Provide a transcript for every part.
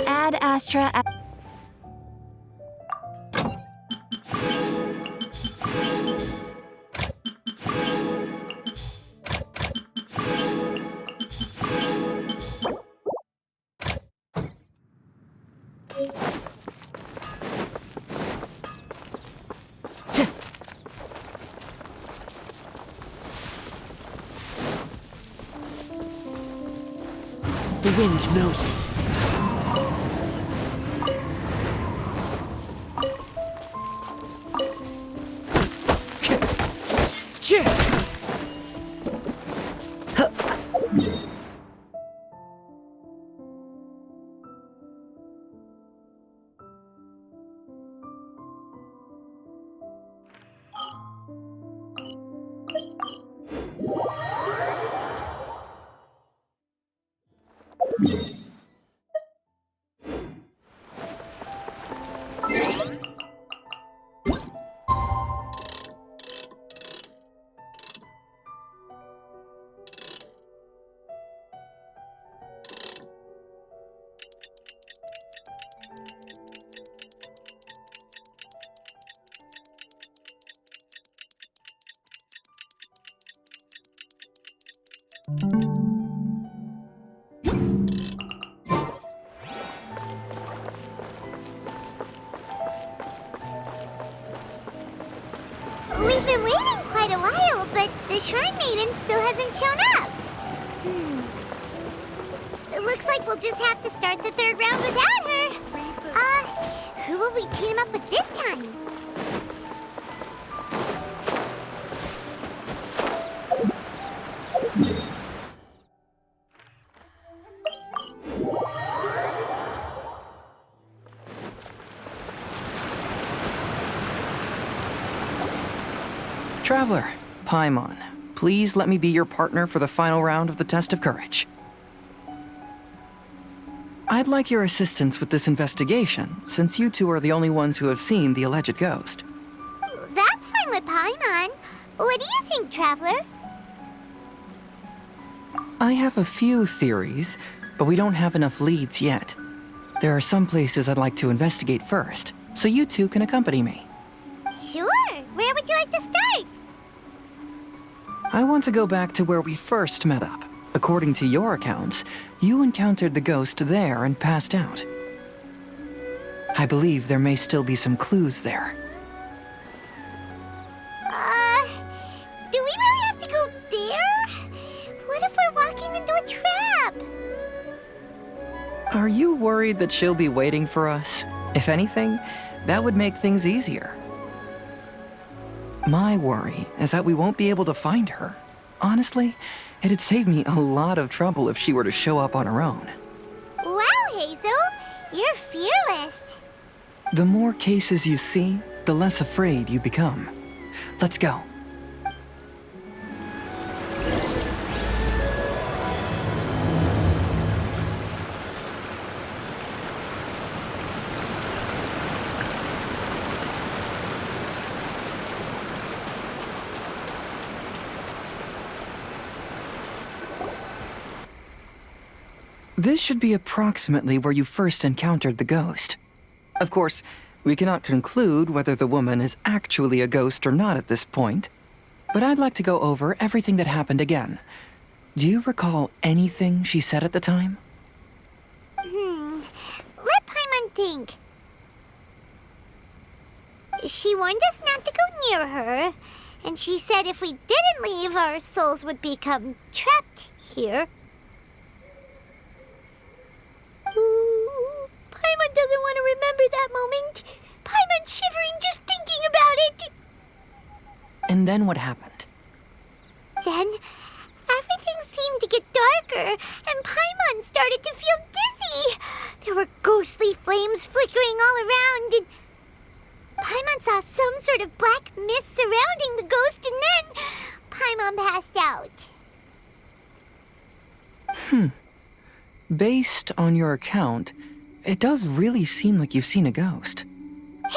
Add Astra. The wind knows me. We've been waiting quite a while, but the Shrine Maiden still hasn't shown up. It looks like we'll just have to start the third round without her. Who will we team up with this time? Traveler, Paimon, please let me be your partner for the final round of the test of courage. I'd like your assistance with this investigation, since you two are the only ones who have seen the alleged ghost. That's fine with Paimon. What do you think, Traveler? I have a few theories, but we don't have enough leads yet. There are some places I'd like to investigate first, so you two can accompany me. Sure. Where would you like to start? I want to go back to where we first met up. According to your accounts, you encountered the ghost there and passed out. I believe there may still be some clues there. Do we really have to go there? What if we're walking into a trap? Are you worried that she'll be waiting for us? If anything, that would make things easier. My worry is that we won't be able to find her. Honestly, it'd save me a lot of trouble if she were to show up on her own. Wow, Hazel! You're fearless. The more cases you see, the less afraid you become. Let's go. This should be approximately where you first encountered the ghost. Of course, we cannot conclude whether the woman is actually a ghost or not at this point, but I'd like to go over everything that happened again. Do you recall anything she said at the time? Let Paimon think. She warned us not to go near her, and she said if we didn't leave, our souls would become trapped here. Ooh, Paimon doesn't want to remember that moment. Paimon's shivering just thinking about it. And then what happened? Then, everything seemed to get darker, and Paimon started to feel dizzy. There were ghostly flames flickering all around, and Paimon saw some sort of black mist surrounding the ghost, and then Paimon passed out. Based on your account, it does really seem like you've seen a ghost.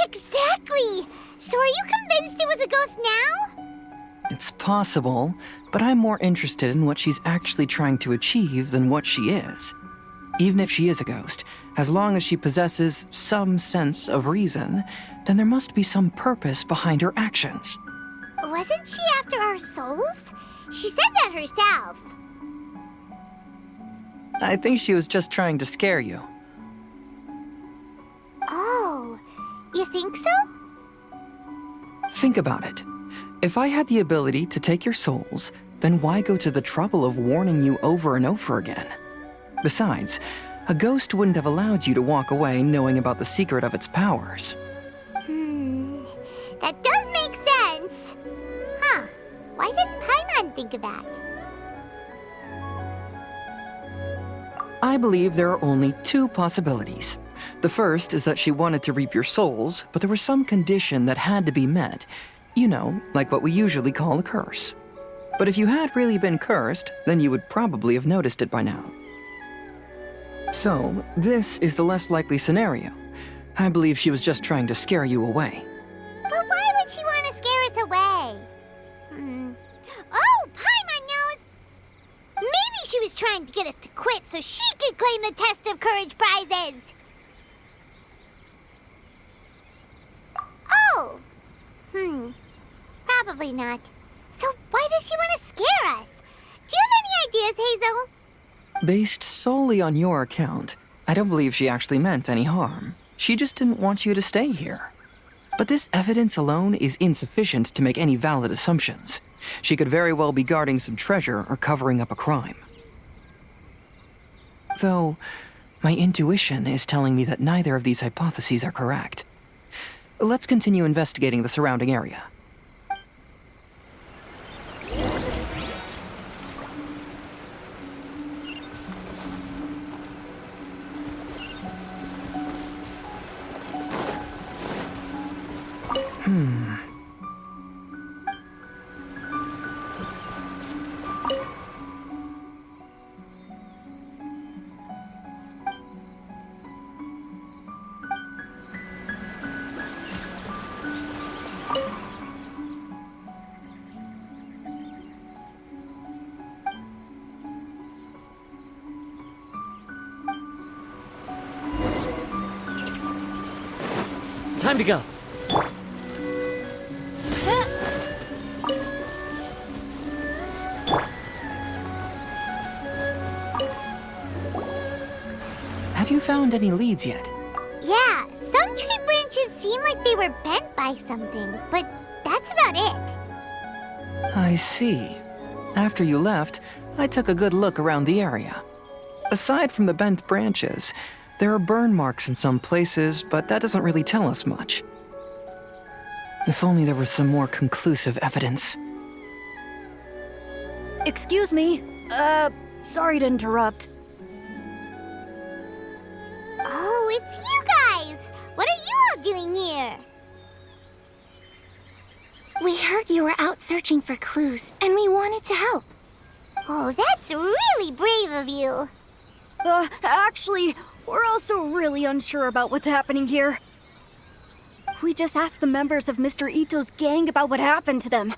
Exactly! So are you convinced it was a ghost now? It's possible, but I'm more interested in what she's actually trying to achieve than what she is. Even if she is a ghost, as long as she possesses some sense of reason, then there must be some purpose behind her actions. Wasn't she after our souls? She said that herself. I think she was just trying to scare you. Oh, you think so? Think about it. If I had the ability to take your souls, then why go to the trouble of warning you over and over again? Besides, a ghost wouldn't have allowed you to walk away knowing about the secret of its powers. That does make sense. Huh, why didn't Paimon think of that? I believe there are only two possibilities. The first is that she wanted to reap your souls, but there was some condition that had to be met. You know, like what we usually call a curse. But if you had really been cursed, then you would probably have noticed it by now. So, this is the less likely scenario. I believe she was just trying to scare you away. But why would she want to scare us away? Oh, Paimon knows! Maybe she was trying to get us to quit so she could claim the Test of Courage prizes! Oh! Probably not. So why does she want to scare us? Do you have any ideas, Hazel? Based solely on your account, I don't believe she actually meant any harm. She just didn't want you to stay here. But this evidence alone is insufficient to make any valid assumptions. She could very well be guarding some treasure or covering up a crime. Though, my intuition is telling me that neither of these hypotheses are correct. Let's continue investigating the surrounding area. Time to go. Have you found any leads yet? Yeah, some tree branches seem like they were bent by something, but that's about it. I see. After you left, I took a good look around the area. Aside from the bent branches, there are burn marks in some places, but that doesn't really tell us much. If only there was some more conclusive evidence. Excuse me. Sorry to interrupt. Oh, it's you guys! What are you all doing here? We heard you were out searching for clues, and we wanted to help. Oh, that's really brave of you. Actually, we're also really unsure about what's happening here. We just asked the members of Mr. Ito's gang about what happened to them,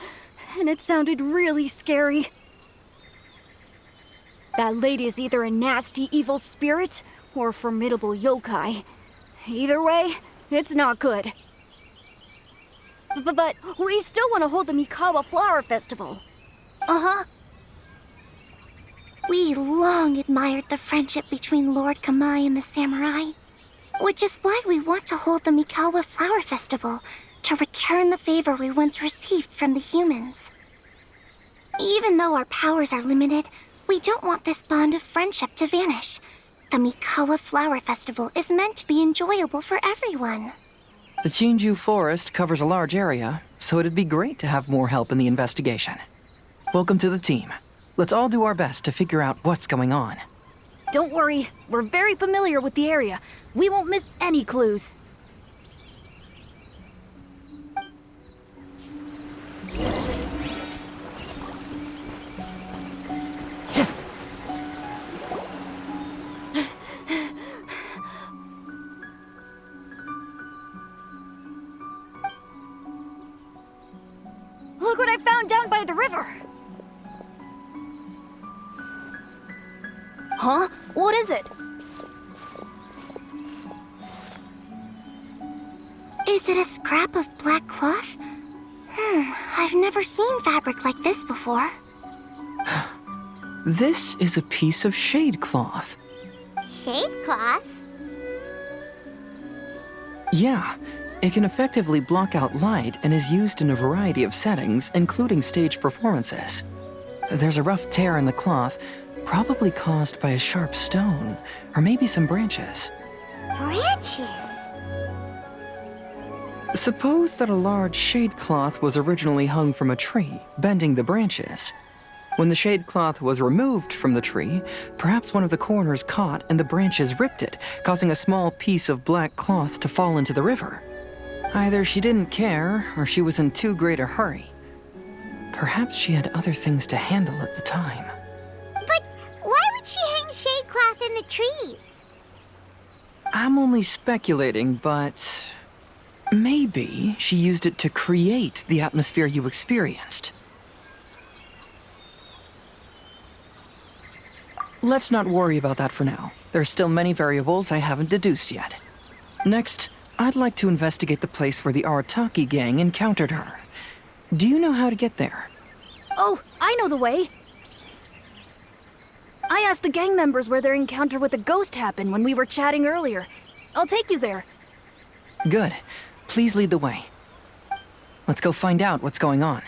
and it sounded really scary. That lady is either a nasty evil spirit or a formidable yokai. Either way, it's not good. But we still want to hold the Mikawa Flower Festival. Uh-huh. We long admired the friendship between Lord Kamai and the samurai, which is why we want to hold the Mikawa Flower Festival to return the favor we once received from the humans. Even though our powers are limited, we don't want this bond of friendship to vanish. The Mikawa Flower Festival is meant to be enjoyable for everyone. The Chinju Forest covers a large area, so it'd be great to have more help in the investigation. Welcome to the team. Let's all do our best to figure out what's going on. Don't worry, we're very familiar with the area. We won't miss any clues. Look what I found down by the river. Huh? What is it? Is it a scrap of black cloth? I've never seen fabric like this before. This is a piece of shade cloth. Shade cloth? Yeah, it can effectively block out light and is used in a variety of settings, including stage performances. There's a rough tear in the cloth, probably caused by a sharp stone, or maybe some branches. Branches? Suppose that a large shade cloth was originally hung from a tree, bending the branches. When the shade cloth was removed from the tree, perhaps one of the corners caught and the branches ripped it, causing a small piece of black cloth to fall into the river. Either she didn't care, or she was in too great a hurry. Perhaps she had other things to handle at the time. But why would she hang shade cloth in the trees? I'm only speculating, but maybe she used it to create the atmosphere you experienced. Let's not worry about that for now. There are still many variables I haven't deduced yet. Next, I'd like to investigate the place where the Arataki gang encountered her. Do you know how to get there? Oh, I know the way. I asked the gang members where their encounter with the ghost happened when we were chatting earlier. I'll take you there. Good. Please lead the way. Let's go find out what's going on.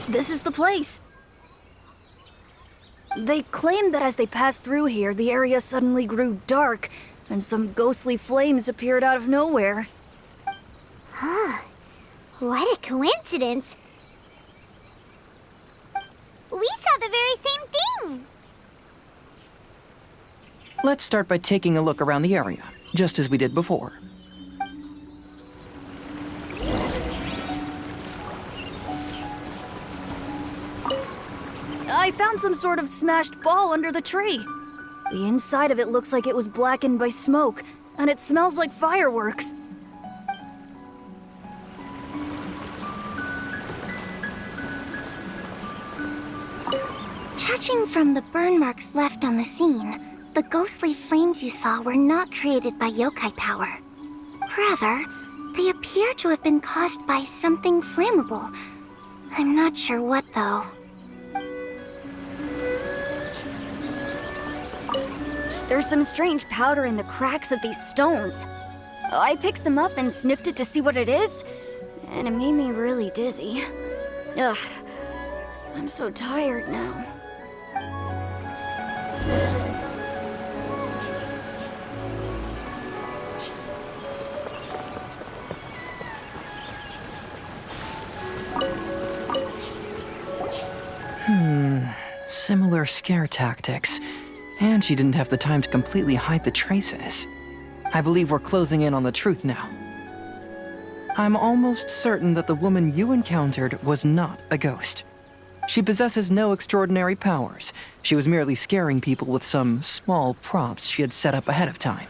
This is the place. They claimed that as they passed through here, the area suddenly grew dark, and some ghostly flames appeared out of nowhere. What a coincidence. We saw the very same thing. Let's start by taking a look around the area, just as we did before. I found some sort of smashed ball under the tree. The inside of it looks like it was blackened by smoke, and it smells like fireworks. Judging from the burn marks left on the scene, the ghostly flames you saw were not created by yokai power. Rather, they appear to have been caused by something flammable. I'm not sure what, though. There's some strange powder in the cracks of these stones. I picked some up and sniffed it to see what it is, and it made me really dizzy. Ugh, I'm so tired now. Similar scare tactics. And she didn't have the time to completely hide the traces. I believe we're closing in on the truth now. I'm almost certain that the woman you encountered was not a ghost. She possesses no extraordinary powers. She was merely scaring people with some small props she had set up ahead of time.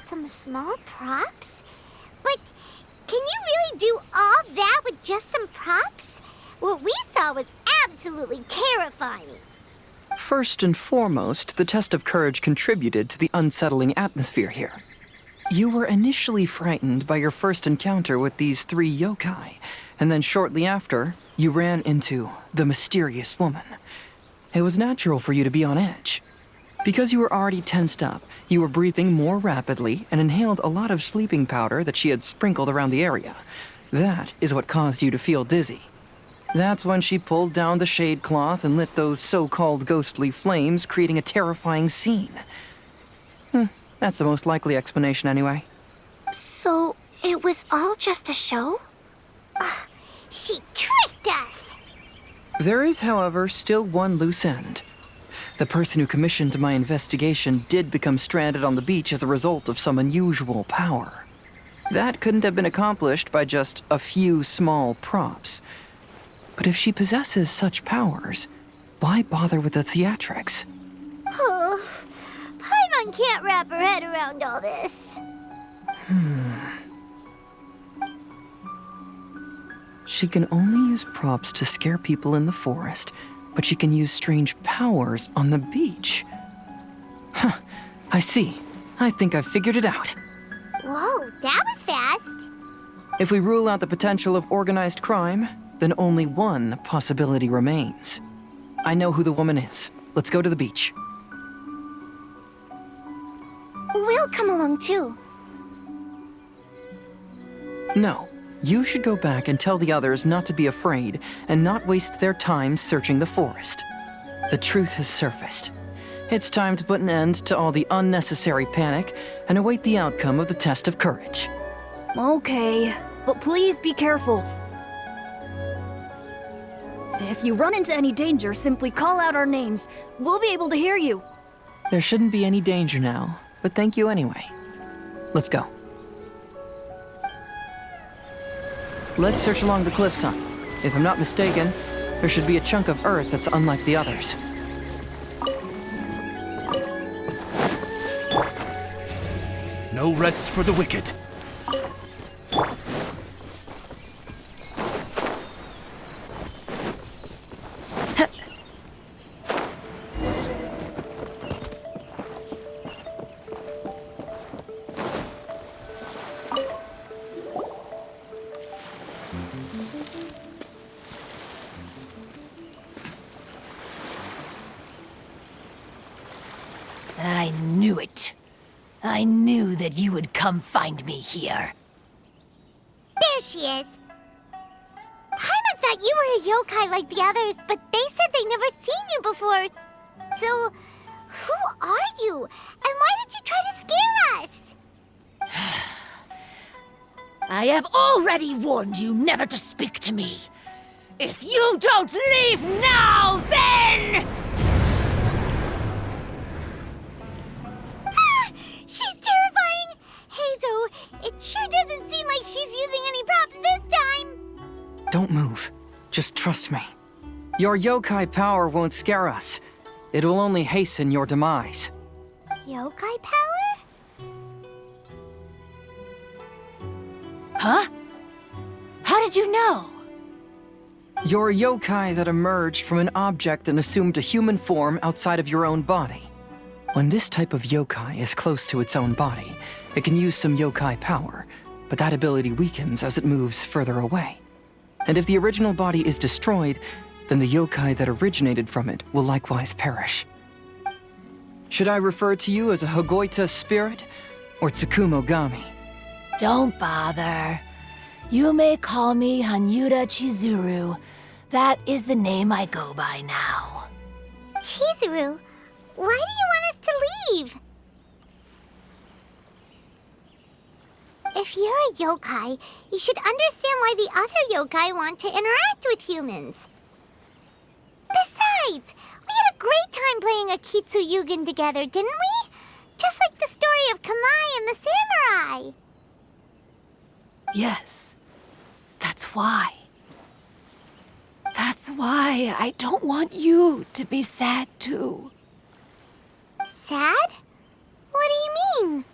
Some small props? But can you really do all that with just some props? What we saw was absolutely terrifying. First and foremost, the test of courage contributed to the unsettling atmosphere here. You were initially frightened by your first encounter with these three yokai, and then shortly after, you ran into the mysterious woman. It was natural for you to be on edge. Because you were already tensed up, you were breathing more rapidly and inhaled a lot of sleeping powder that she had sprinkled around the area. That is what caused you to feel dizzy. That's when she pulled down the shade cloth and lit those so-called ghostly flames, creating a terrifying scene. That's the most likely explanation anyway. So, it was all just a show? She tricked us! There is, however, still one loose end. The person who commissioned my investigation did become stranded on the beach as a result of some unusual power. That couldn't have been accomplished by just a few small props. But if she possesses such powers, why bother with the theatrics? Oh, Paimon can't wrap her head around all this. She can only use props to scare people in the forest, but she can use strange powers on the beach. Huh, I see. I think I've figured it out. Whoa, that was fast. If we rule out the potential of organized crime, then only one possibility remains. I know who the woman is. Let's go to the beach. We'll come along too. No, you should go back and tell the others not to be afraid and not waste their time searching the forest. The truth has surfaced. It's time to put an end to all the unnecessary panic and await the outcome of the test of courage. Okay, but please be careful. If you run into any danger, simply call out our names. We'll be able to hear you. There shouldn't be any danger now, but thank you anyway. Let's go. Let's search along the cliffside. If I'm not mistaken, there should be a chunk of earth that's unlike the others. No rest for the wicked. I knew it. I knew that you would come find me here. There she is. Paimon thought you were a yokai like the others, but they said they never seen you before. So, who are you? And why did you try to scare us? I have already warned you never to speak to me. If you don't leave now, then... She's terrifying! Hazo, it sure doesn't seem like she's using any props this time! Don't move. Just trust me. Your yokai power won't scare us. It will only hasten your demise. Yokai power? Huh? How did you know? You're a yokai that emerged from an object and assumed a human form outside of your own body. When this type of yokai is close to its own body, it can use some yokai power, but that ability weakens as it moves further away. And if the original body is destroyed, then the yokai that originated from it will likewise perish. Should I refer to you as a Hagoita spirit or Tsukumo Gami? Don't bother. You may call me Hanyuda Chizuru. That is the name I go by now. Chizuru, why do you want us to leave? If you're a yokai, you should understand why the other yokai want to interact with humans. Besides, we had a great time playing Akitsu Yugen together, didn't we? Just like the story of Kamai and the samurai. Yes, that's why. That's why I don't want you to be sad too. Sad? What do you mean?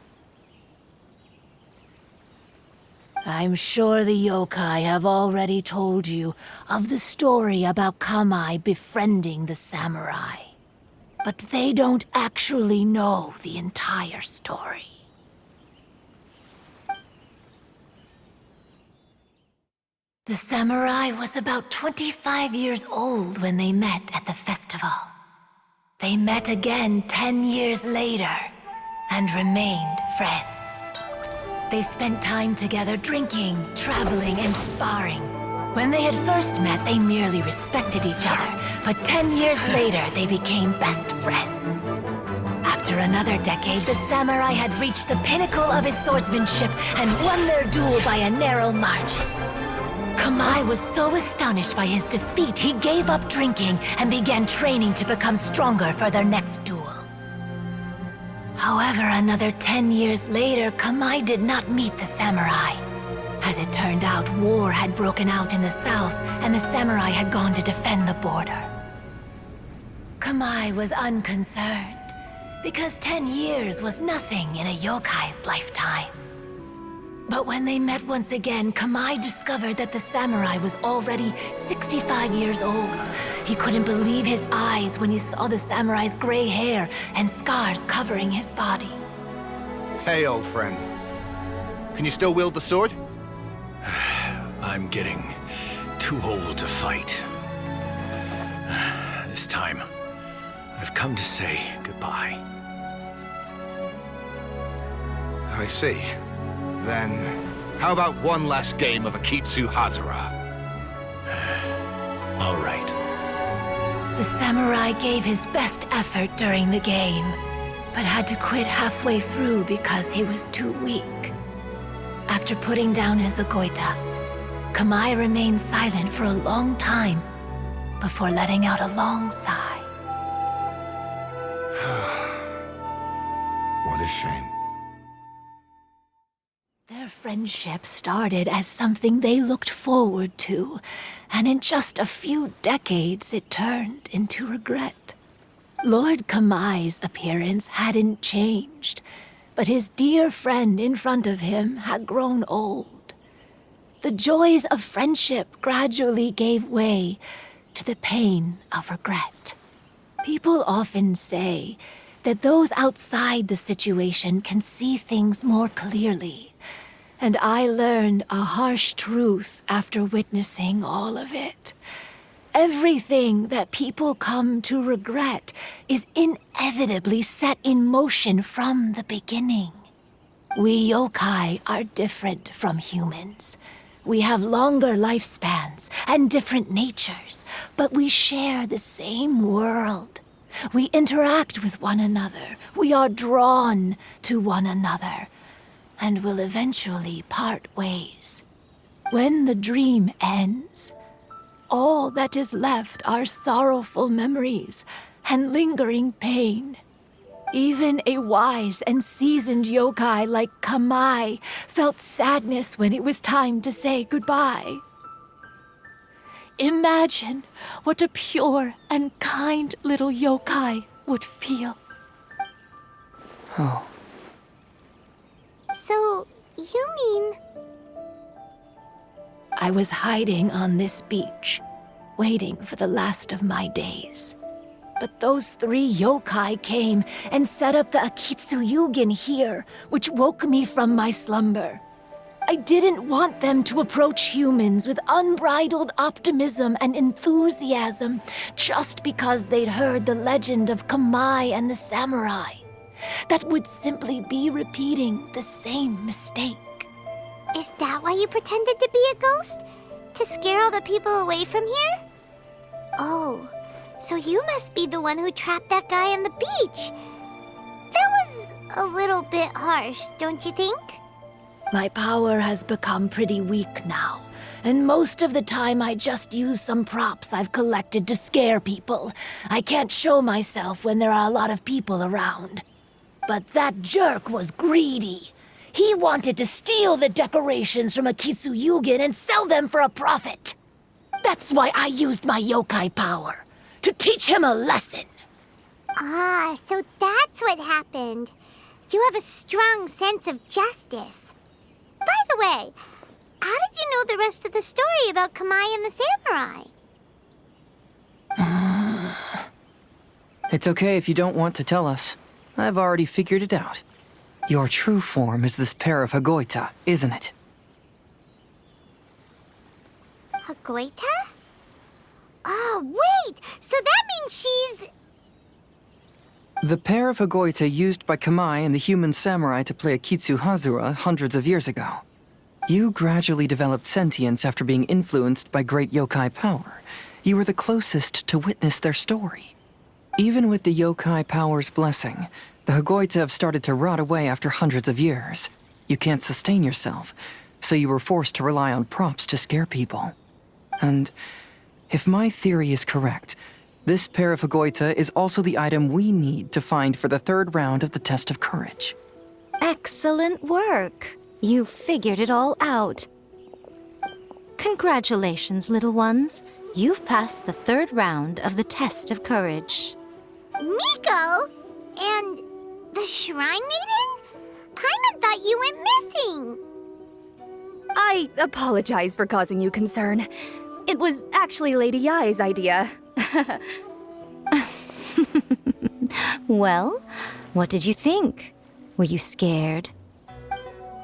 I'm sure the yokai have already told you of the story about Kamai befriending the samurai. But they don't actually know the entire story. The samurai was about 25 years old when they met at the festival. They met again 10 years later and remained friends. They spent time together drinking, traveling, and sparring. When they had first met, they merely respected each other, but 10 years later, they became best friends. After another decade, the samurai had reached the pinnacle of his swordsmanship and won their duel by a narrow margin. Kamai was so astonished by his defeat, he gave up drinking and began training to become stronger for their next duel. However, another 10 years later, Kamai did not meet the samurai. As it turned out, war had broken out in the south, and the samurai had gone to defend the border. Kamai was unconcerned, because 10 years was nothing in a yokai's lifetime. But when they met once again, Kamai discovered that the samurai was already 65 years old. He couldn't believe his eyes when he saw the samurai's gray hair and scars covering his body. Hey, old friend. Can you still wield the sword? I'm getting too old to fight. This time, I've come to say goodbye. I see. Then, how about one last game of Akitsu Hazura? All right. The samurai gave his best effort during the game, but had to quit halfway through because he was too weak. After putting down his agoita, Kamai remained silent for a long time before letting out a long sigh. What a shame. Their friendship started as something they looked forward to, and in just a few decades it turned into regret. Lord Kamai's appearance hadn't changed, but his dear friend in front of him had grown old. The joys of friendship gradually gave way to the pain of regret. People often say that those outside the situation can see things more clearly, and I learned a harsh truth after witnessing all of it. Everything that people come to regret is inevitably set in motion from the beginning. We yokai are different from humans. We have longer lifespans and different natures, but we share the same world. We interact with one another. We are drawn to one another, and will eventually part ways. When the dream ends, all that is left are sorrowful memories and lingering pain. Even a wise and seasoned yokai like Kamai felt sadness when it was time to say goodbye. Imagine what a pure and kind little yokai would feel. Oh. So, you mean... I was hiding on this beach, waiting for the last of my days. But those 3 yokai came and set up the Akitsu Yugen here, which woke me from my slumber. I didn't want them to approach humans with unbridled optimism and enthusiasm just because they'd heard the legend of Kamai and the samurai. That would simply be repeating the same mistake. Is that why you pretended to be a ghost? To scare all the people away from here? Oh, so you must be the one who trapped that guy on the beach. That was a little bit harsh, don't you think? My power has become pretty weak now, and most of the time I just use some props I've collected to scare people. I can't show myself when there are a lot of people around. But that jerk was greedy. He wanted to steal the decorations from Akitsu Yugen and sell them for a profit. That's why I used my yokai power, to teach him a lesson. Ah, so that's what happened. You have a strong sense of justice. By the way, how did you know the rest of the story about Kamai and the samurai? It's okay if you don't want to tell us. I've already figured it out. Your true form is this pair of Hagoita, isn't it? Hagoita? Oh, wait! So that means she's... The pair of Hagoita used by Kamai and the human samurai to play Akitsu Hazura hundreds of years ago. You gradually developed sentience after being influenced by great yokai power. You were the closest to witness their story. Even with the yokai power's blessing, the Hagoita have started to rot away after hundreds of years. You can't sustain yourself, so you were forced to rely on props to scare people. And if my theory is correct, this pair of Hagoita is also the item we need to find for the 3rd round of the test of courage. Excellent work. You figured it all out. Congratulations, little ones. You've passed the 3rd round of the test of courage. Miko? And the Shrine Maiden? Paimon thought you went missing. I apologize for causing you concern. It was actually Lady Yai's idea. Well, what did you think? Were you scared?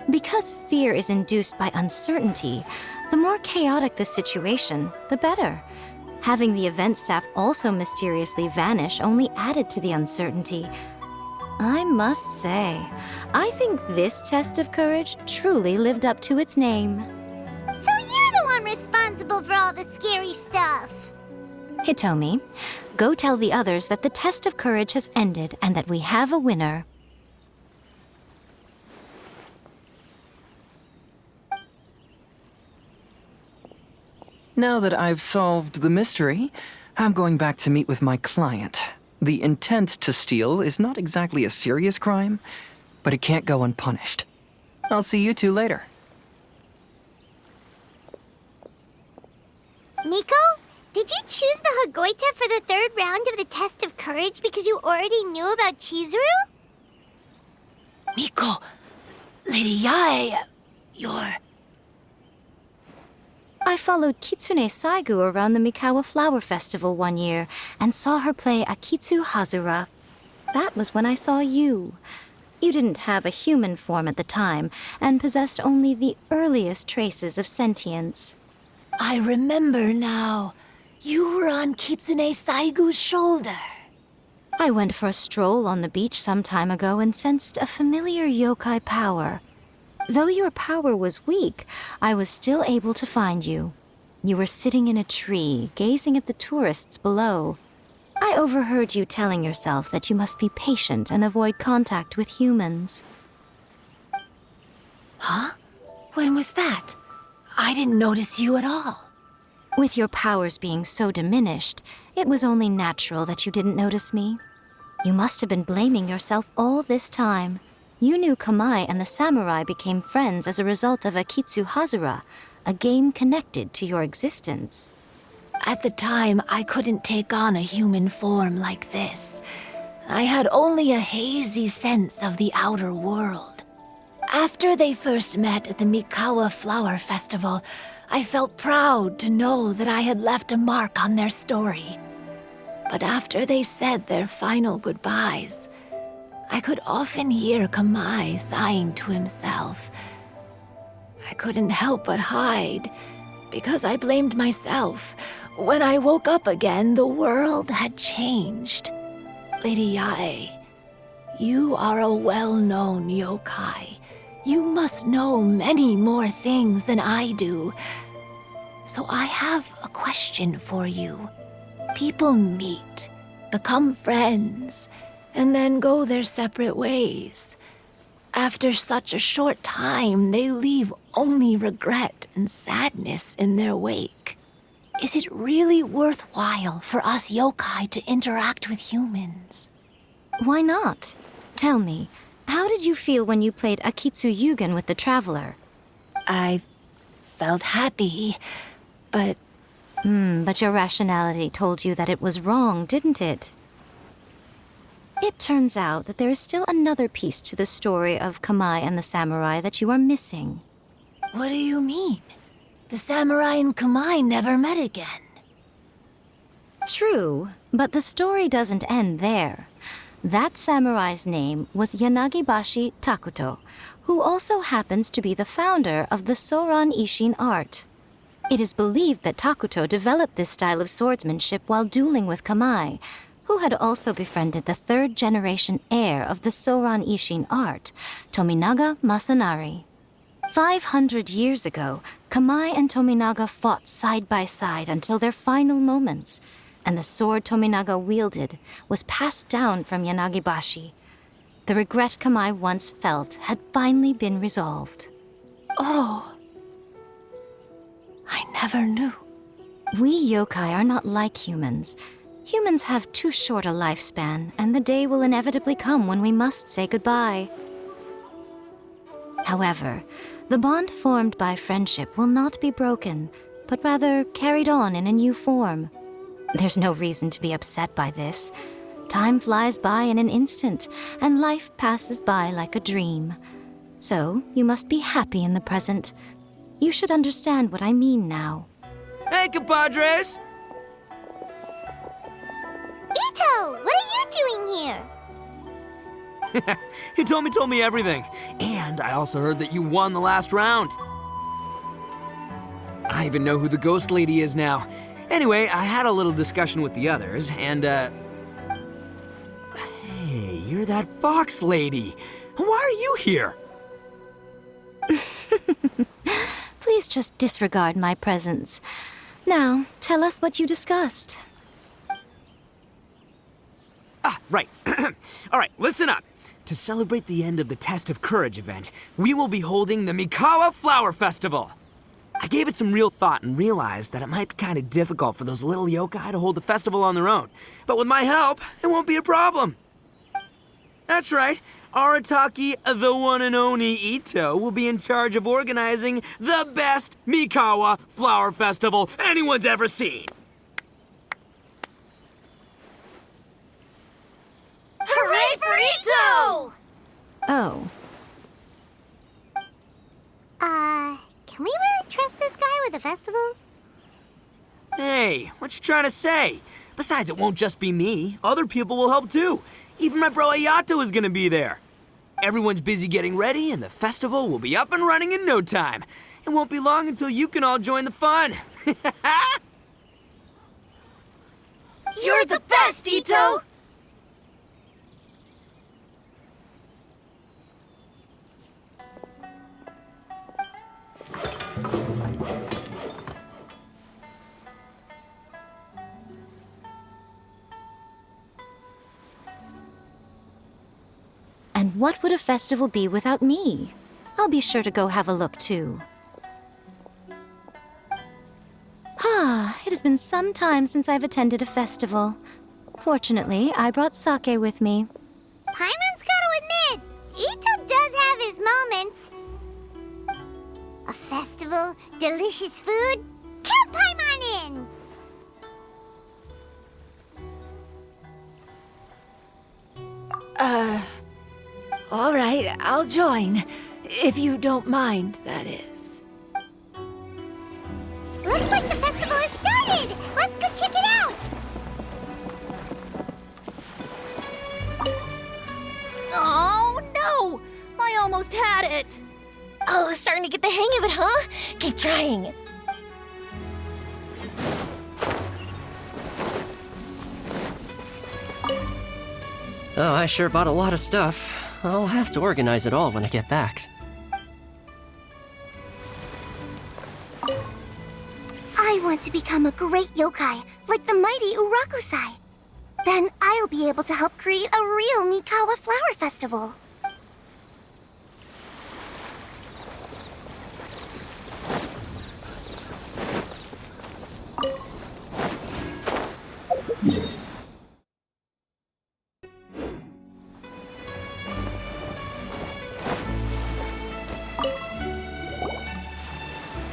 Because fear is induced by uncertainty, the more chaotic the situation, the better. Having the event staff also mysteriously vanish only added to the uncertainty. I must say, I think this test of courage truly lived up to its name. So you're the one responsible for all the scary stuff. Hitomi, go tell the others that the test of courage has ended and that we have a winner. Now that I've solved the mystery, I'm going back to meet with my client. The intent to steal is not exactly a serious crime, but it can't go unpunished. I'll see you two later. Miko, did you choose the Hagoita for the 3rd round of the test of courage because you already knew about Chizuru? Miko, Lady Yae, you're... I followed Kitsune Saigu around the Mikawa Flower Festival one year and saw her play Akitsu Hazura. That was when I saw you. You didn't have a human form at the time and possessed only the earliest traces of sentience. I remember now. You were on Kitsune Saigu's shoulder. I went for a stroll on the beach some time ago and sensed a familiar yokai power. Though your power was weak, I was still able to find you. You were sitting in a tree, gazing at the tourists below. I overheard you telling yourself that you must be patient and avoid contact with humans. Huh? When was that? I didn't notice you at all. With your powers being so diminished, it was only natural that you didn't notice me. You must have been blaming yourself all this time. You knew Kamai and the samurai became friends as a result of Akitsu Hazura, a game connected to your existence. At the time, I couldn't take on a human form like this. I had only a hazy sense of the outer world. After they first met at the Mikawa Flower Festival, I felt proud to know that I had left a mark on their story. But after they said their final goodbyes, I could often hear Kamai sighing to himself. I couldn't help but hide, because I blamed myself. When I woke up again, the world had changed. Lady Yae, you are a well-known yokai. You must know many more things than I do. So I have a question for you. People meet, become friends, and then go their separate ways. After such a short time, they leave only regret and sadness in their wake. Is it really worthwhile for us yokai to interact with humans? Why not? Tell me, how did you feel when you played Akitsu Yugen with the Traveler? I felt happy, but... But your rationality told you that it was wrong, didn't it? It turns out that there is still another piece to the story of Kamai and the samurai that you are missing. What do you mean? The samurai and Kamai never met again. True, but the story doesn't end there. That samurai's name was Yanagibashi Takuto, who also happens to be the founder of the Soran Ishin art. It is believed that Takuto developed this style of swordsmanship while dueling with Kamai, who had also befriended the 3rd-generation heir of the Soran Ishin art, Tominaga Masanari. 500 years ago, Kamai and Tominaga fought side by side until their final moments, and the sword Tominaga wielded was passed down from Yanagibashi. The regret Kamai once felt had finally been resolved. Oh, I never knew. We yokai are not like humans. Humans have too short a lifespan, and the day will inevitably come when we must say goodbye. However, the bond formed by friendship will not be broken, but rather carried on in a new form. There's no reason to be upset by this. Time flies by in an instant, and life passes by like a dream. So, you must be happy in the present. You should understand what I mean now. Hey, compadres! Ito, what are you doing here? He told me everything. And I also heard that you won the last round. I even know who the ghost lady is now. Anyway, I had a little discussion with the others, and, Hey, you're that fox lady. Why are you here? Please just disregard my presence. Now, tell us what you discussed. Ah, right. All right, listen up. To celebrate the end of the Test of Courage event, we will be holding the Mikawa Flower Festival. I gave it some real thought and realized that it might be kind of difficult for those little yokai to hold the festival on their own. But with my help, it won't be a problem. That's right. Arataki, the one and only Ito, will be in charge of organizing the best Mikawa Flower Festival anyone's ever seen. Hooray for Ito! Oh, Can we really trust this guy with the festival? Hey, what you trying to say? Besides, it won't just be me. Other people will help too. Even my bro Ayato is gonna be there. Everyone's busy getting ready, and the festival will be up and running in no time. It won't be long until you can all join the fun. You're the best, Ito! and what would a festival be without me? I'll be sure to go have a look too. It has been some time since I've attended a festival. Fortunately, I brought sake with me. Paimon's gotta admit, Ito does have his moments. A festival, delicious food, count Paimon in! All right, I'll join. If you don't mind, that is. Looks like the festival has started! Let's go check it out! Oh, no! I almost had it! Oh, starting to get the hang of it, huh? Keep trying. Oh, I sure bought a lot of stuff. I'll have to organize it all when I get back. I want to become a great yokai, like the mighty Urakusai. Then I'll be able to help create a real Mikawa Flower Festival.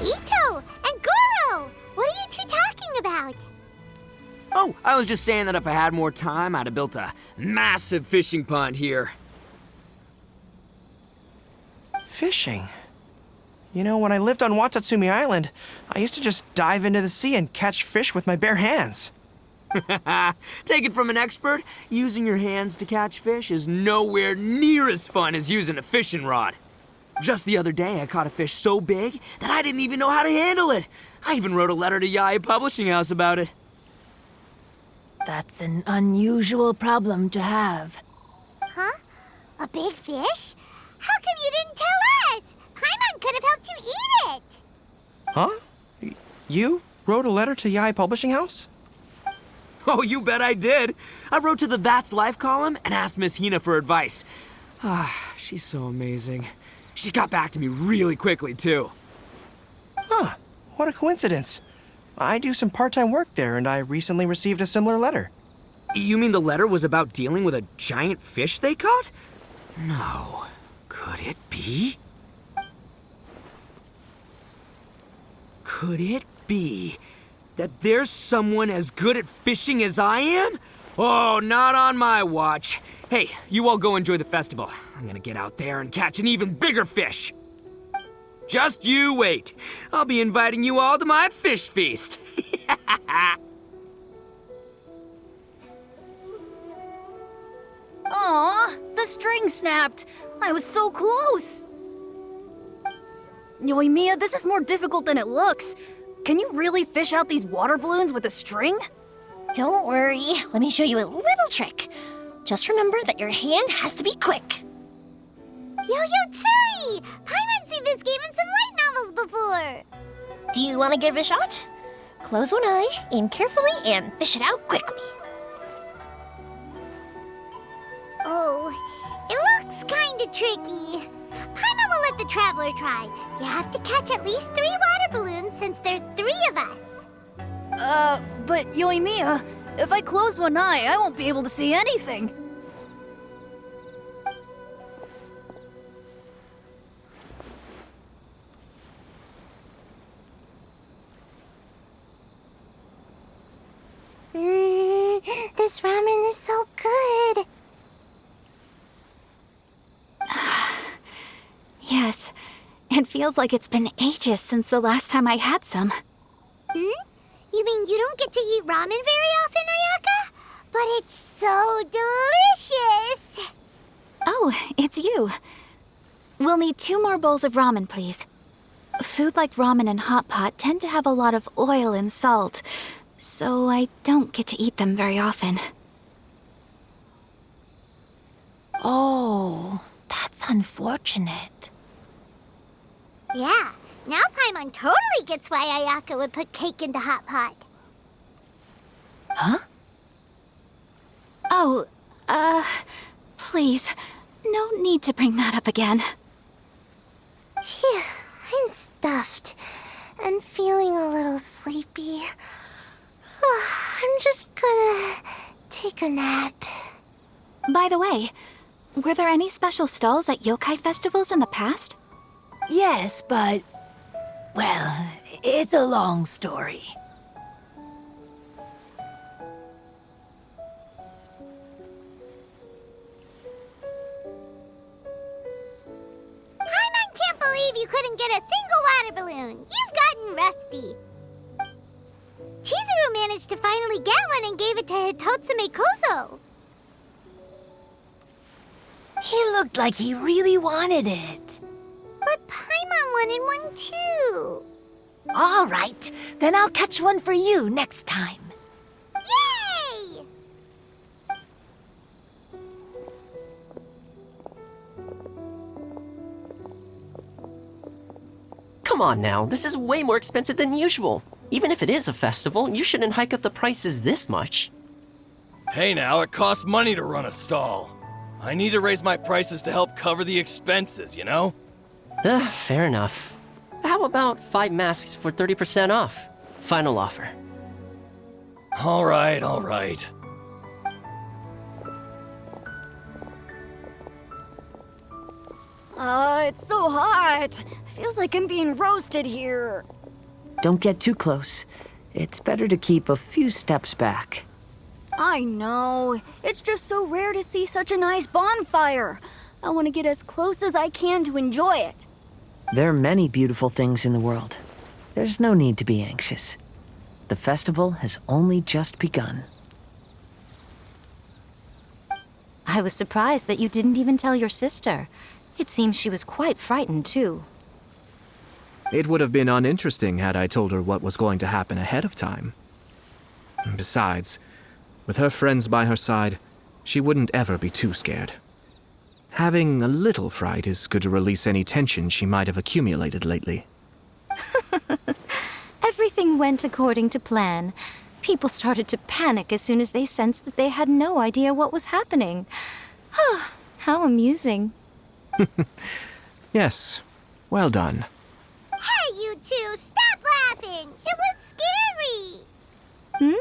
Ito and Goro! What are you two talking about? Oh, I was just saying that if I had more time, I'd have built a massive fishing pond here. Fishing? You know, when I lived on Watatsumi Island, I used to just dive into the sea and catch fish with my bare hands. Take it from an expert, using your hands to catch fish is nowhere near as fun as using a fishing rod. Just the other day, I caught a fish so big that I didn't even know how to handle it. I even wrote a letter to Yae Publishing House about it. That's an unusual problem to have. Huh? A big fish? How come you didn't tell us? Paimon could have helped you eat it! Huh? You wrote a letter to Yae Publishing House? Oh, you bet I did. I wrote to the That's Life column and asked Miss Hina for advice. She's so amazing. She got back to me really quickly, too. Huh, what a coincidence. I do some part-time work there, and I recently received a similar letter. You mean the letter was about dealing with a giant fish they caught? No. Could it be? Could it be that there's someone as good at fishing as I am? Oh, not on my watch. Hey, you all go enjoy the festival. I'm gonna get out there and catch an even bigger fish. Just you wait. I'll be inviting you all to my fish feast. Aw, the string snapped. I was so close. Yoimiya, this is more difficult than it looks. Can you really fish out these water balloons with a string? Don't worry, let me show you a little trick. Just remember that your hand has to be quick. Yo-Yo Tsuri! Paimon's seen this game in some light novels before. Do you want to give it a shot? Close one eye, aim carefully, and fish it out quickly. Oh, it looks kinda tricky. Paimon will let the traveler try. You have to catch at least 3 water balloons since there's 3 of us. But Yoimiya, if I close one eye, I won't be able to see anything. This ramen is so good. Yes, it feels like it's been ages since the last time I had some. You mean you don't get to eat ramen very often, Ayaka? But it's so delicious! Oh, it's you. We'll need 2 more bowls of ramen, please. Food like ramen and hot pot tend to have a lot of oil and salt, so I don't get to eat them very often. Oh, that's unfortunate. Yeah, now Paimon totally gets why Ayaka would put cake into hot pot. Huh? Oh, please, no need to bring that up again. Phew, I'm stuffed and feeling a little sleepy. I'm just gonna take a nap. By the way, were there any special stalls at yokai festivals in the past? Yes, but... well, it's a long story. Paimon can't believe you couldn't get a single water balloon. You've gotten rusty. Chizuru managed to finally get one and gave it to Hitotsume Koso. He looked like he really wanted it. But Paimon wanted one too. All right, then I'll catch one for you next time. Yay! Come on now, this is way more expensive than usual. Even if it is a festival, you shouldn't hike up the prices this much. Hey now, it costs money to run a stall. I need to raise my prices to help cover the expenses, you know? Fair enough. How about 5 masks for 30% off? Final offer. All right. It's so hot. Feels like I'm being roasted here. Don't get too close. It's better to keep a few steps back. I know. It's just so rare to see such a nice bonfire. I want to get as close as I can to enjoy it. There are many beautiful things in the world. There's no need to be anxious. The festival has only just begun. I was surprised that you didn't even tell your sister. It seems she was quite frightened, too. It would have been uninteresting had I told her what was going to happen ahead of time. Besides, with her friends by her side, she wouldn't ever be too scared. Having a little fright is good to release any tension she might have accumulated lately. Everything went according to plan. People started to panic as soon as they sensed that they had no idea what was happening. How amusing. Yes, well done. Hey, you two, stop laughing! It was scary!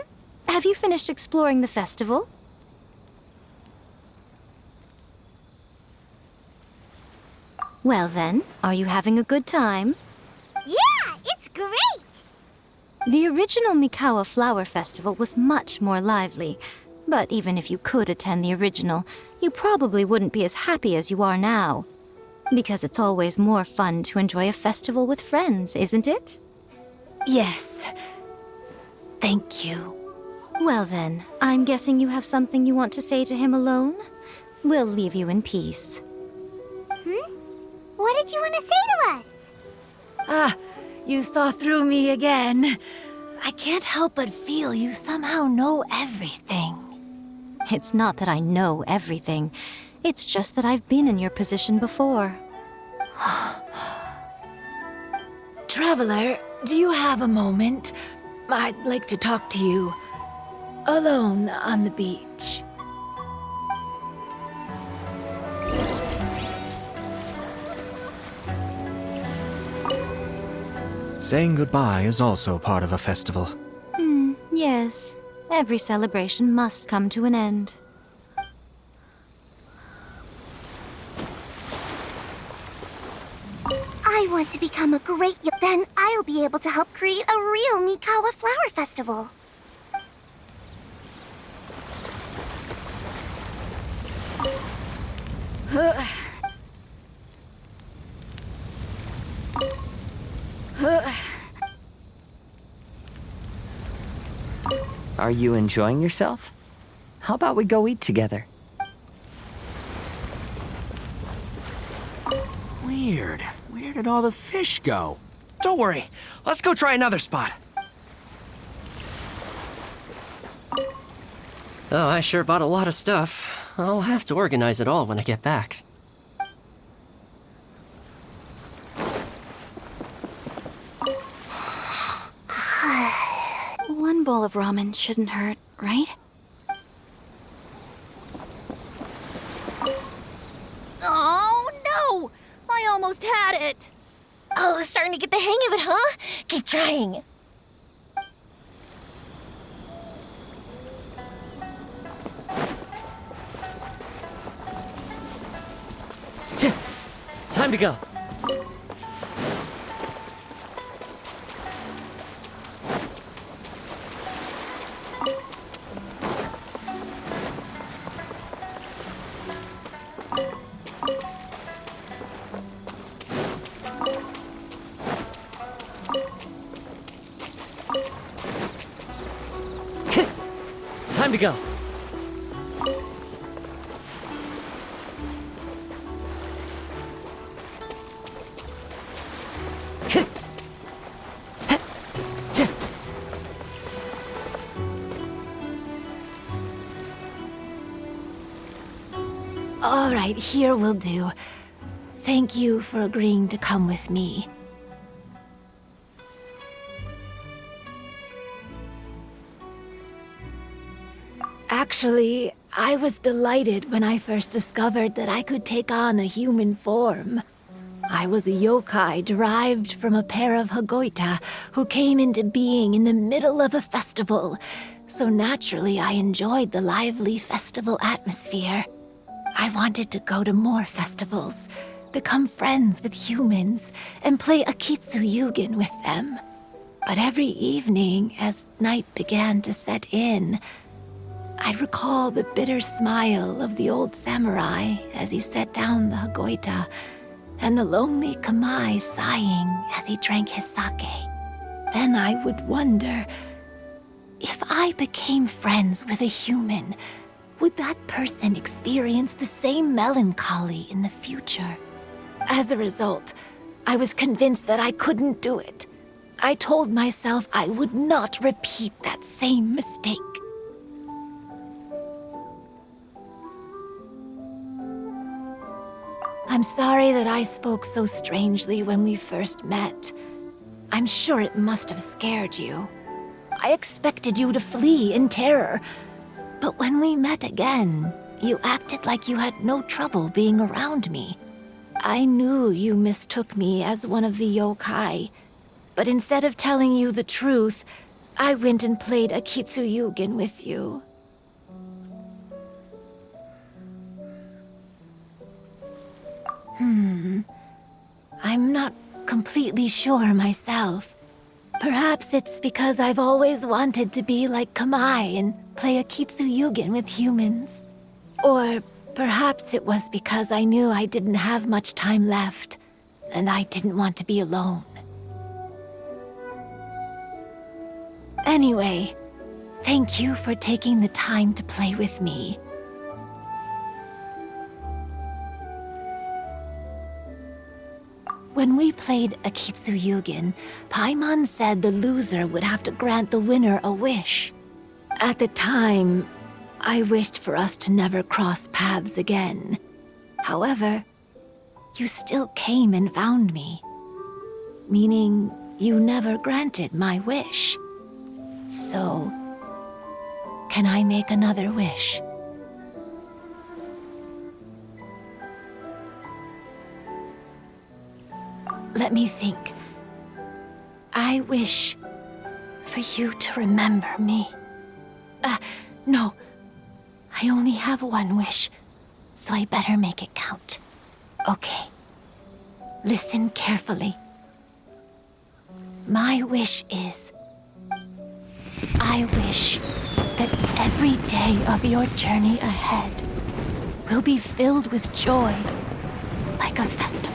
Have you finished exploring the festival? Well then, are you having a good time? Yeah, it's great! The original Mikawa Flower Festival was much more lively, but even if you could attend the original, you probably wouldn't be as happy as you are now. Because it's always more fun to enjoy a festival with friends, isn't it? Yes. Thank you. Well then, I'm guessing you have something you want to say to him alone? We'll leave you in peace. What did you want to say to us? Ah, you saw through me again. I can't help but feel you somehow know everything. It's not that I know everything. It's just that I've been in your position before. Traveler, do you have a moment? I'd like to talk to you. Alone on the beach. Saying goodbye is also part of a festival. Yes. Every celebration must come to an end. I want to become a great then I'll be able to help create a real Mikawa Flower Festival. Are you enjoying yourself? How about we go eat together? Weird. Where did all the fish go? Don't worry. Let's go try another spot. Oh, I sure bought a lot of stuff. I'll have to organize it all when I get back. One bowl of ramen shouldn't hurt, right? Oh, no! I almost had it! Oh, starting to get the hang of it, huh? Keep trying. Time to go. Time to go. All right, here will do. Thank you for agreeing to come with me. Actually, I was delighted when I first discovered that I could take on a human form. I was a yokai derived from a pair of Hagoita who came into being in the middle of a festival, so naturally I enjoyed the lively festival atmosphere. I wanted to go to more festivals, become friends with humans, and play Akitsu Yugen with them. But every evening, as night began to set in, I'd recall the bitter smile of the old samurai as he set down the Hagoita, and the lonely Kamai sighing as he drank his sake. Then I would wonder, if I became friends with a human, would that person experience the same melancholy in the future? As a result, I was convinced that I couldn't do it. I told myself I would not repeat that same mistake. I'm sorry that I spoke so strangely when we first met. I'm sure it must have scared you. I expected you to flee in terror. But when we met again, you acted like you had no trouble being around me. I knew you mistook me as one of the yokai, but instead of telling you the truth, I went and played Akitsu Yugen with you. I'm not completely sure myself. Perhaps it's because I've always wanted to be like Kamai and play a Kitsuyugen with humans. Or perhaps it was because I knew I didn't have much time left, and I didn't want to be alone. Anyway, thank you for taking the time to play with me. When we played Akitsuyugen, Paimon said the loser would have to grant the winner a wish. At the time, I wished for us to never cross paths again. However, you still came and found me, meaning you never granted my wish. So, can I make another wish? Let me think. I wish for you to remember me. No. I only have one wish, so I better make it count. Okay. Listen carefully. My wish is... I wish that every day of your journey ahead will be filled with joy, like a festival.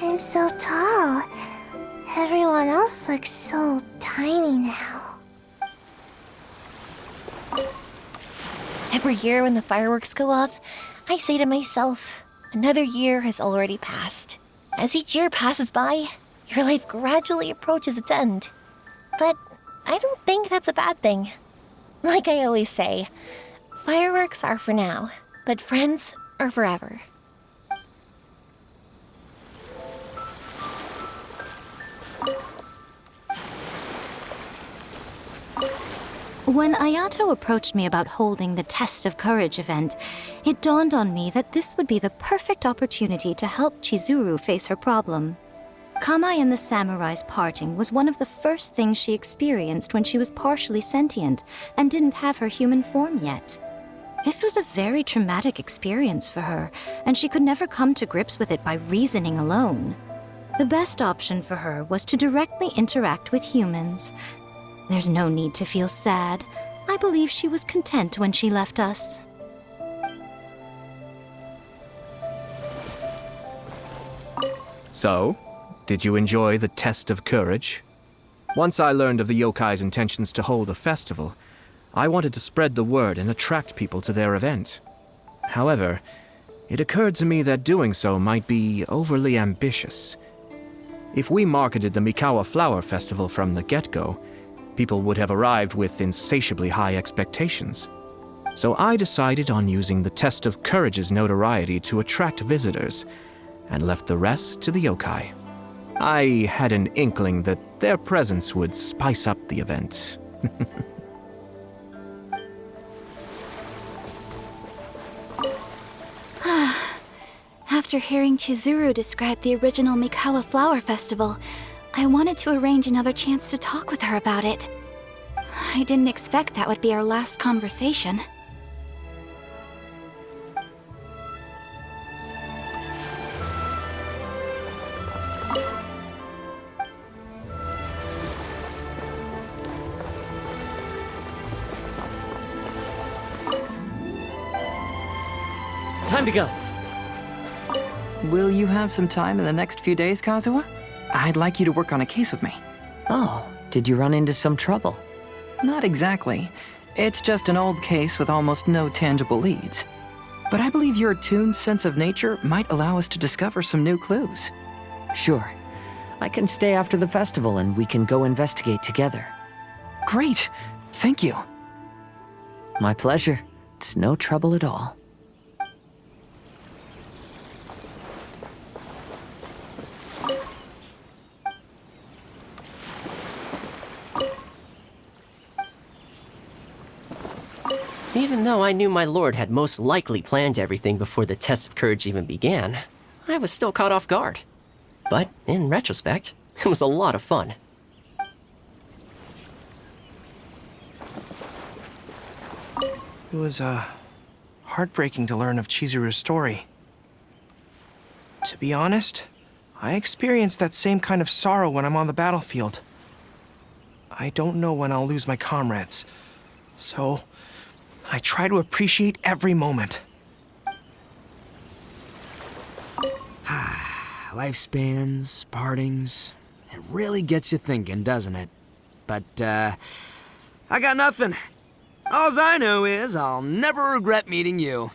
I'm so tall. Everyone else looks so tiny now. Every year when the fireworks go off, I say to myself, another year has already passed. As each year passes by, your life gradually approaches its end. But I don't think that's a bad thing. Like I always say, fireworks are for now, but friends are forever. When Ayato approached me about holding the Test of Courage event, it dawned on me that this would be the perfect opportunity to help Chizuru face her problem. Kamai and the samurai's parting was one of the first things she experienced when she was partially sentient and didn't have her human form yet. This was a very traumatic experience for her, and she could never come to grips with it by reasoning alone. The best option for her was to directly interact with humans. There's no need to feel sad. I believe she was content when she left us. So, did you enjoy the Test of Courage? Once I learned of the yokai's intentions to hold a festival, I wanted to spread the word and attract people to their event. However, it occurred to me that doing so might be overly ambitious. If we marketed the Mikawa Flower Festival from the get-go, people would have arrived with insatiably high expectations. So I decided on using the Test of Courage's notoriety to attract visitors, and left the rest to the yokai. I had an inkling that their presence would spice up the event. After hearing Chizuru describe the original Mikawa Flower Festival, I wanted to arrange another chance to talk with her about it. I didn't expect that would be our last conversation. Time to go. Will you have some time in the next few days, Kazuha? I'd like you to work on a case with me. Oh, did you run into some trouble? Not exactly. It's just an old case with almost no tangible leads. But I believe your attuned sense of nature might allow us to discover some new clues. Sure. I can stay after the festival and we can go investigate together. Great! Thank you. My pleasure. It's no trouble at all. Even though I knew my lord had most likely planned everything before the test of courage even began, I was still caught off guard. But in retrospect, it was a lot of fun. It was, heartbreaking to learn of Chizuru's story. To be honest, I experienced that same kind of sorrow when I'm on the battlefield. I don't know when I'll lose my comrades, so I try to appreciate every moment. Lifespans, partings, it really gets you thinking, doesn't it? But, I got nothing. Alls I know is I'll never regret meeting you.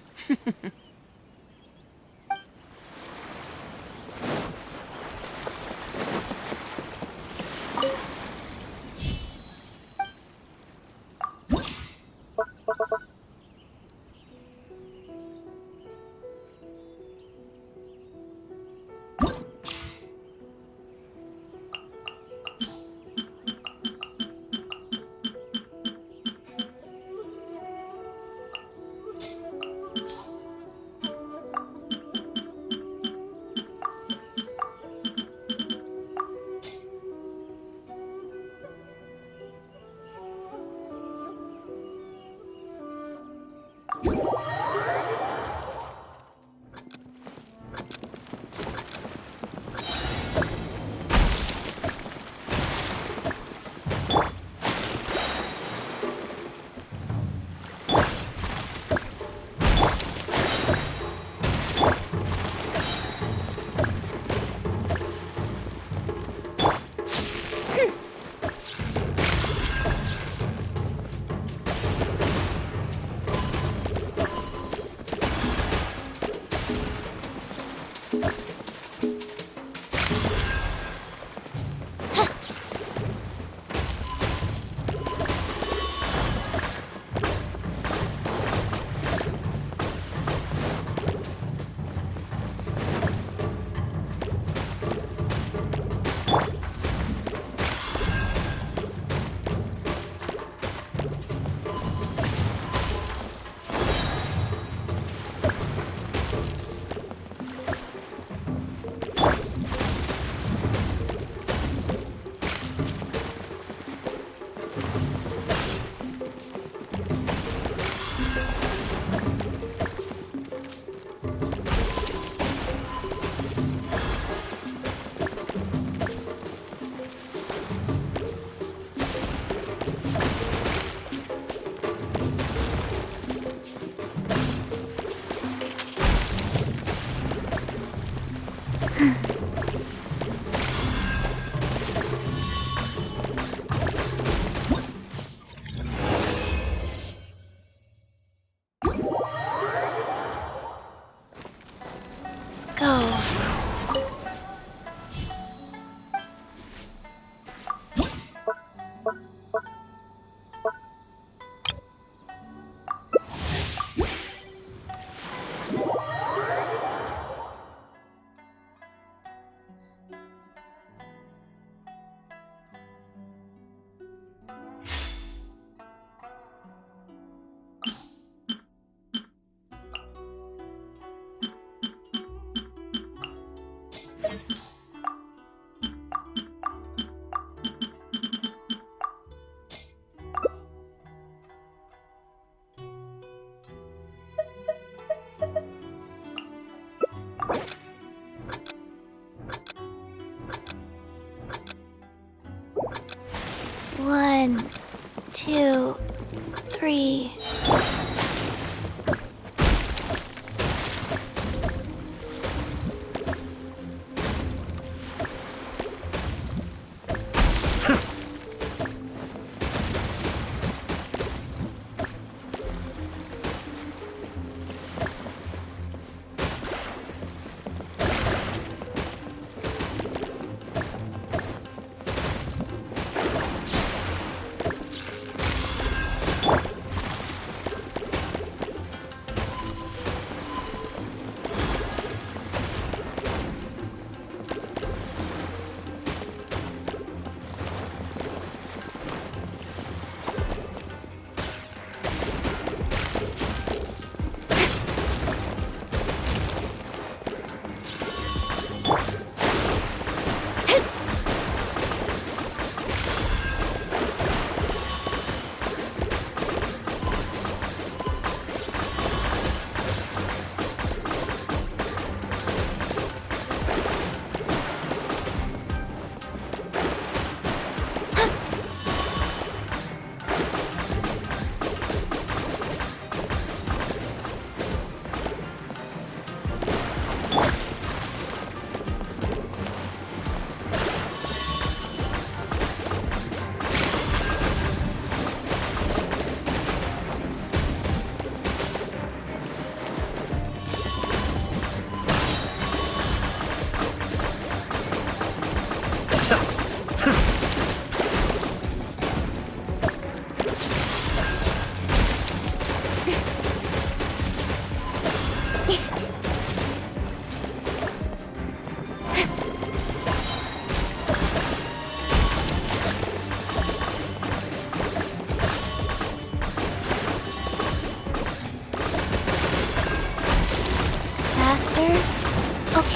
One, two, three.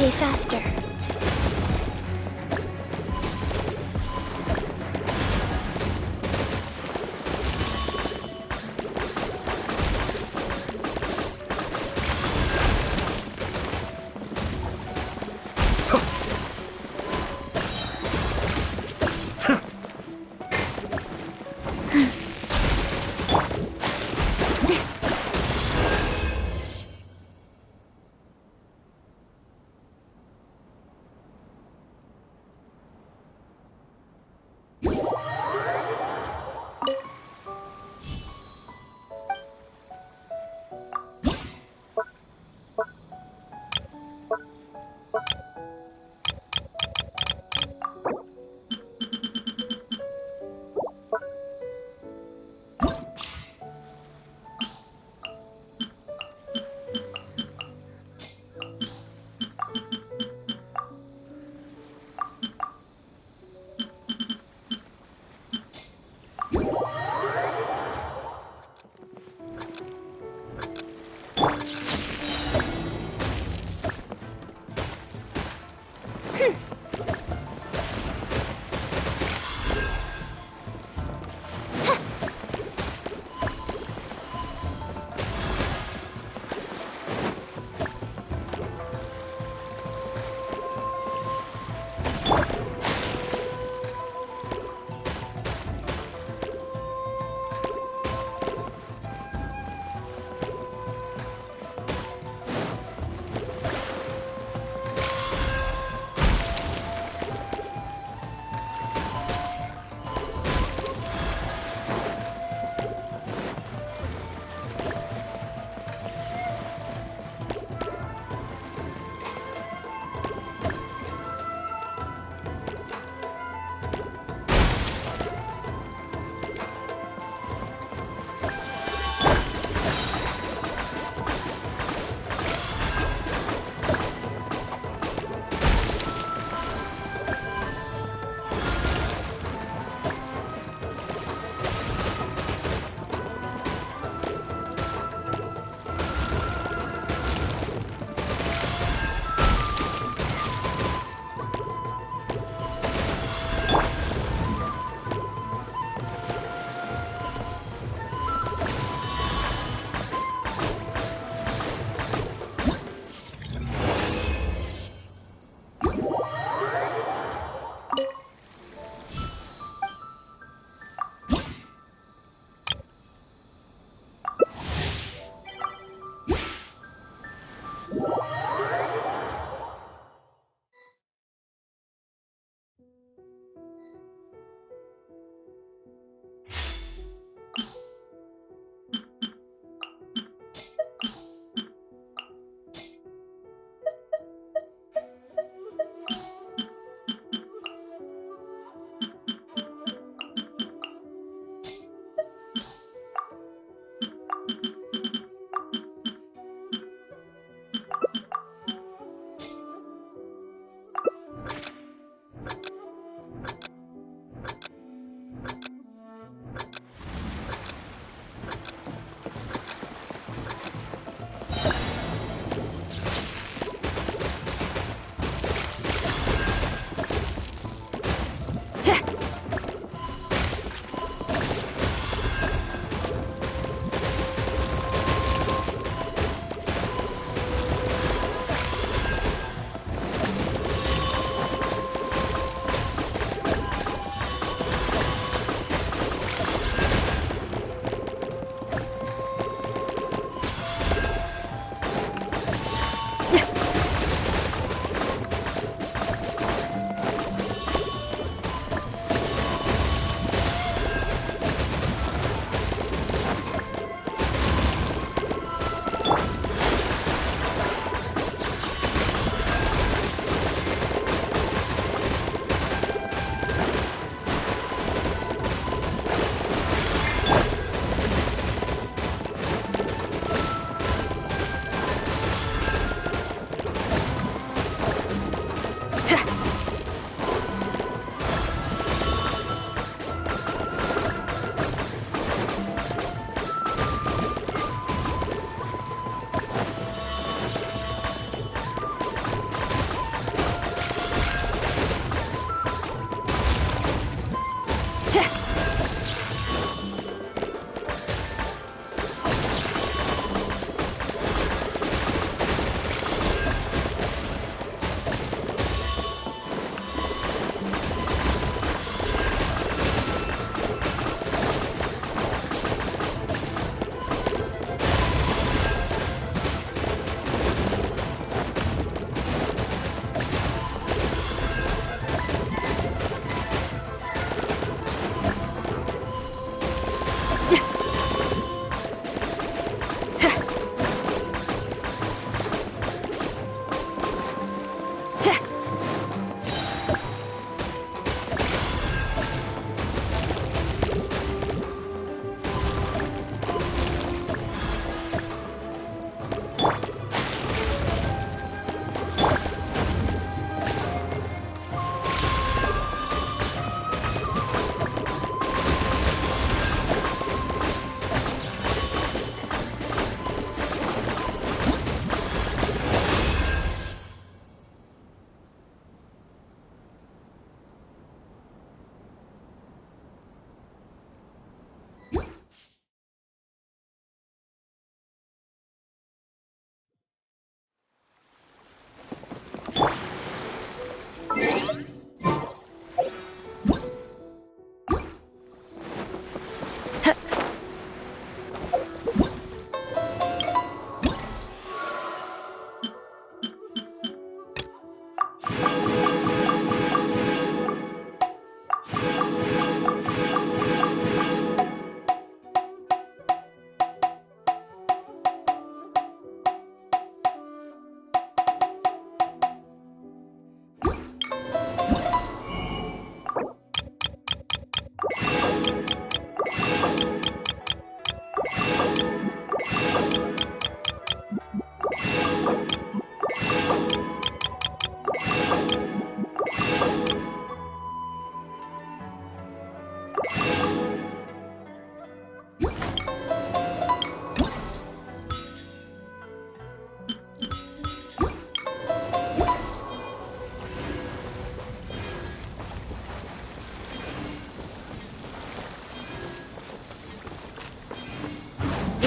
Okay, faster.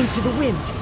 into the wind.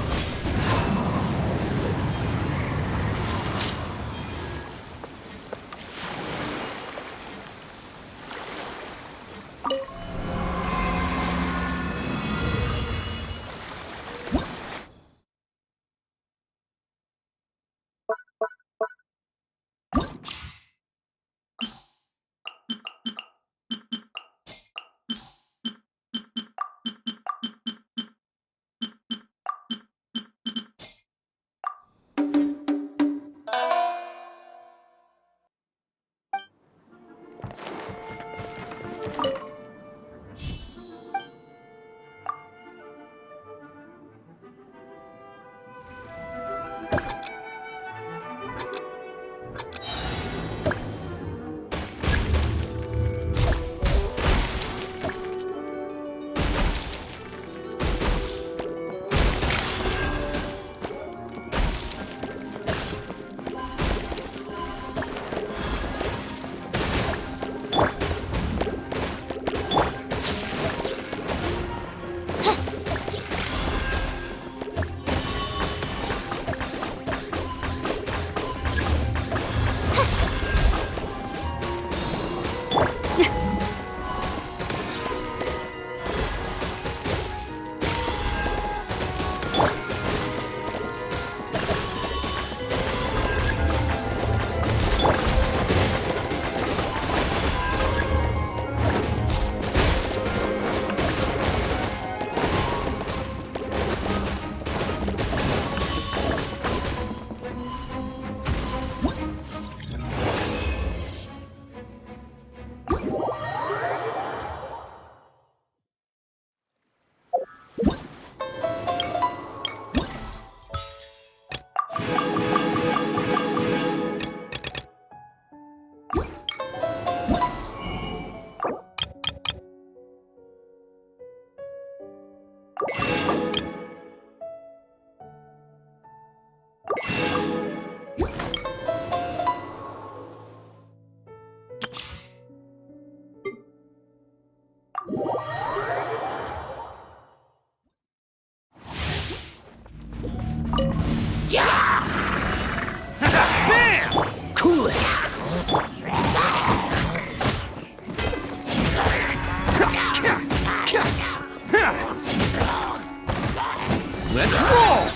Let's roll!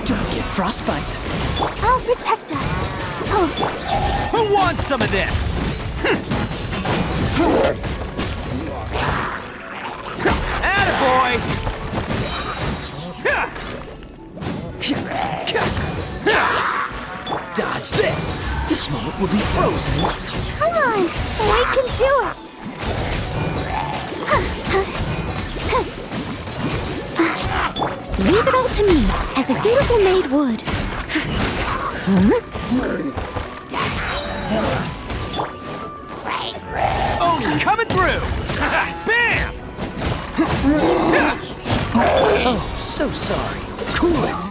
Don't get frostbite. I'll protect us. Oh, Who wants some of this? Attaboy! Dodge this! This moment will be frozen. come on. We can do it. Leave it all to me, as a dutiful maid would. Oni coming through! Bam! Oh, so sorry. Cool it.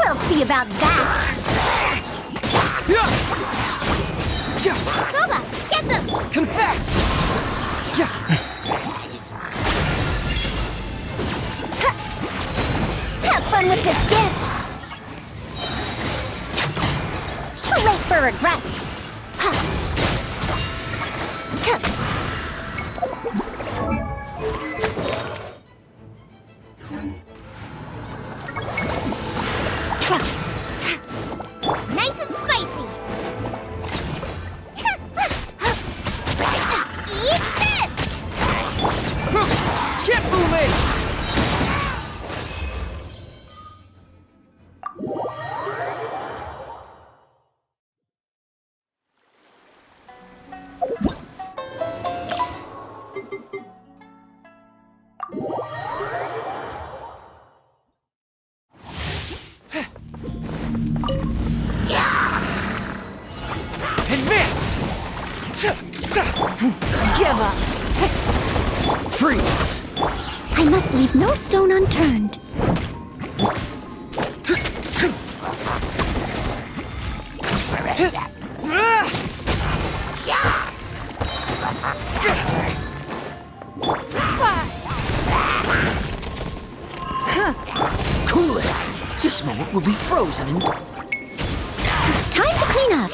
We'll see about that. Booba, get them! Confess! Have fun with this gift. Too late for regrets. Nice and spicy. Eat this! Get moving! Give up. Freeze! I must leave no stone unturned. Cool it! This moment will be frozen in Time to clean up.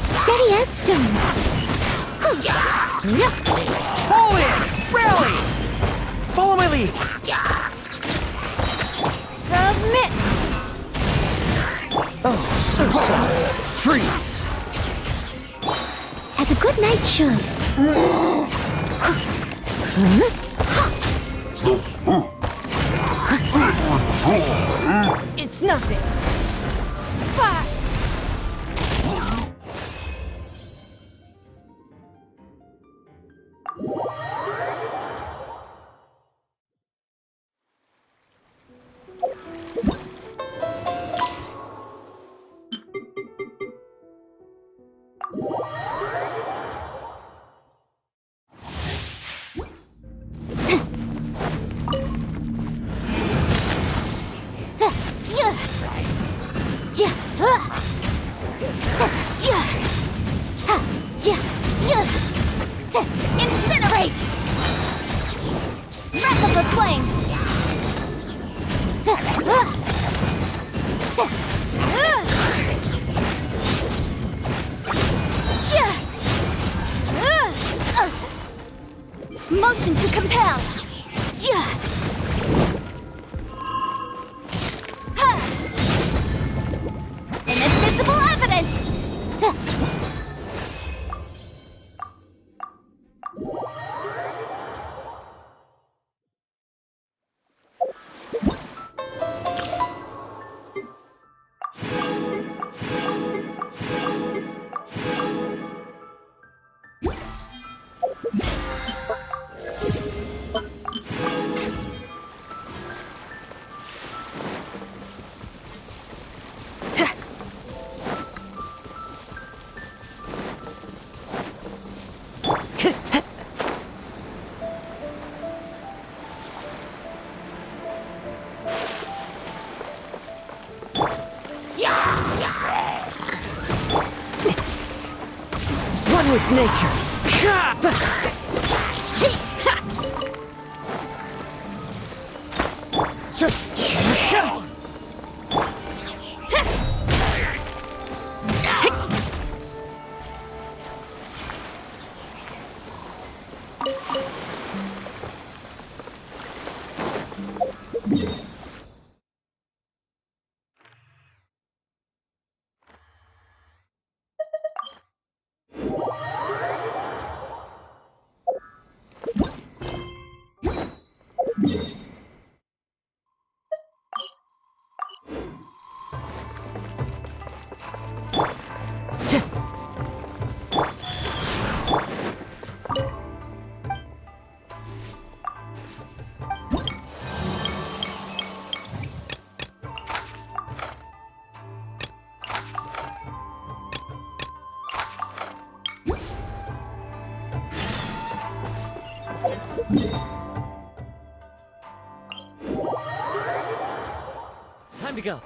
Steady as stone. Fall in! Rally! Follow my lead. Submit. Oh, so sorry. Freeze! As a good knight should. It's nothing. Fire. Incinerate! Wrath of the flame! Motion to compel! Inadmissible evidence! One with nature. Time to go.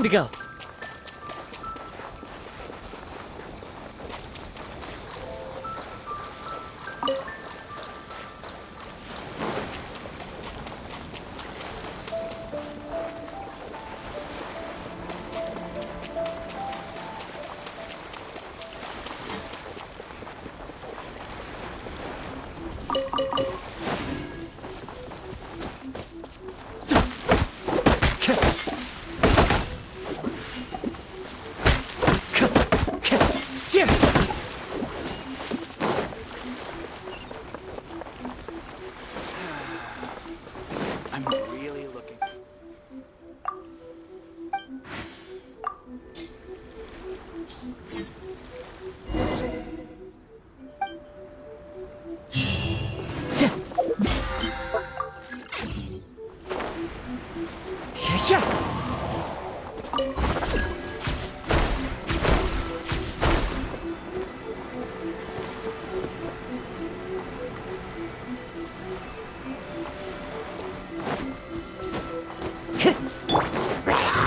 Time to go. I'm really looking.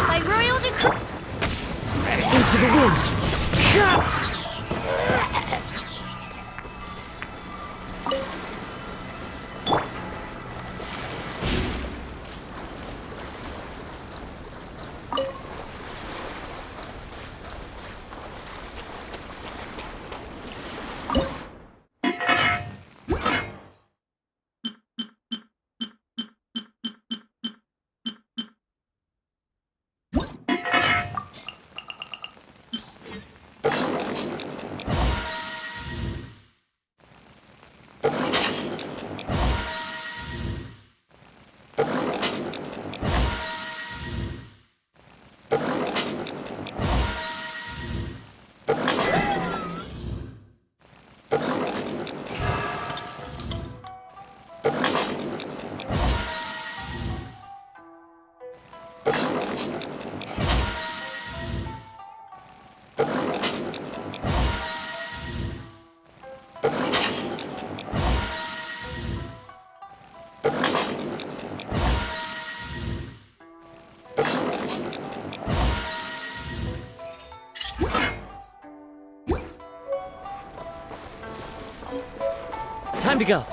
By royal decree. Into the wind. Time to go.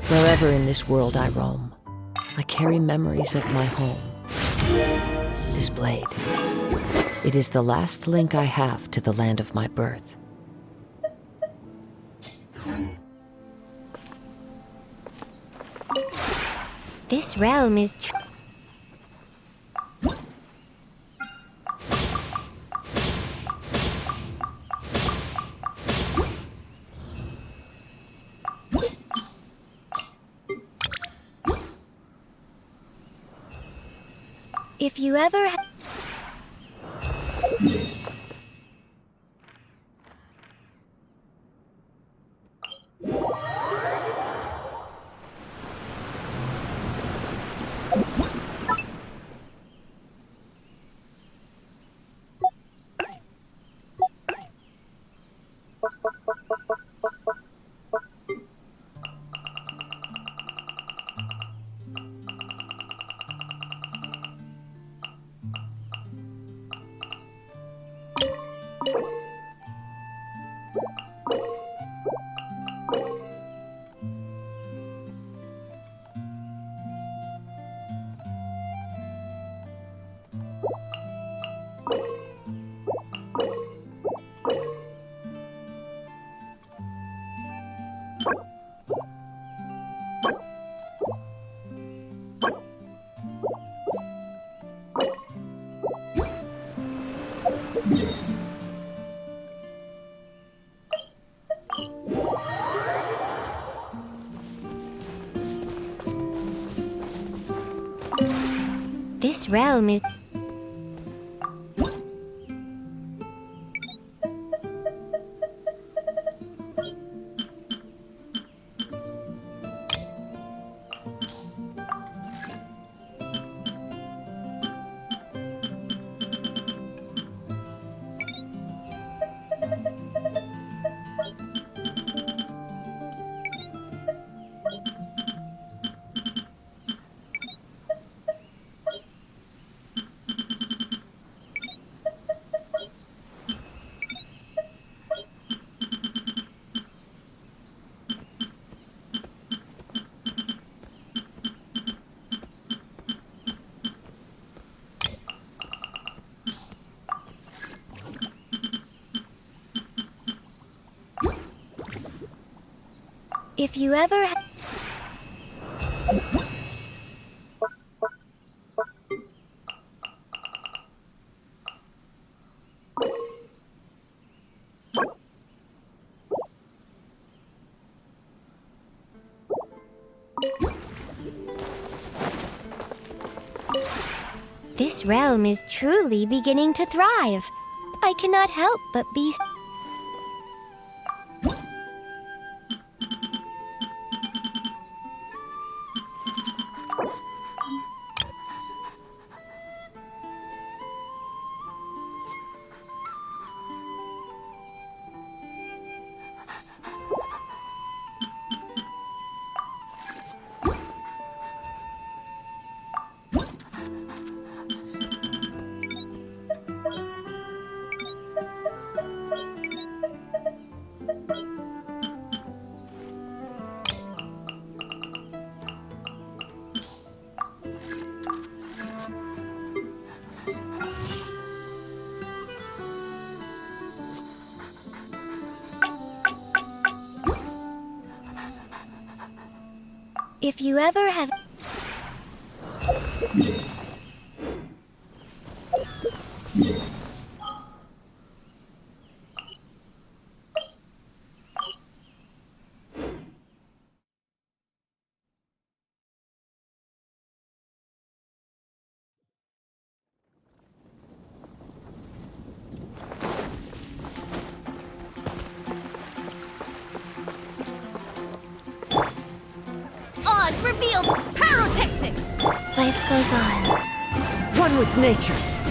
Wherever in this world I roam, I carry memories of my home. This blade, it is the last link I have to the land of my birth. This realm is If you ever This realm is... If you ever... This realm is truly beginning to thrive. I cannot help but be... If you ever have... Oz revealed pyrotechnics! Life goes on. One with nature.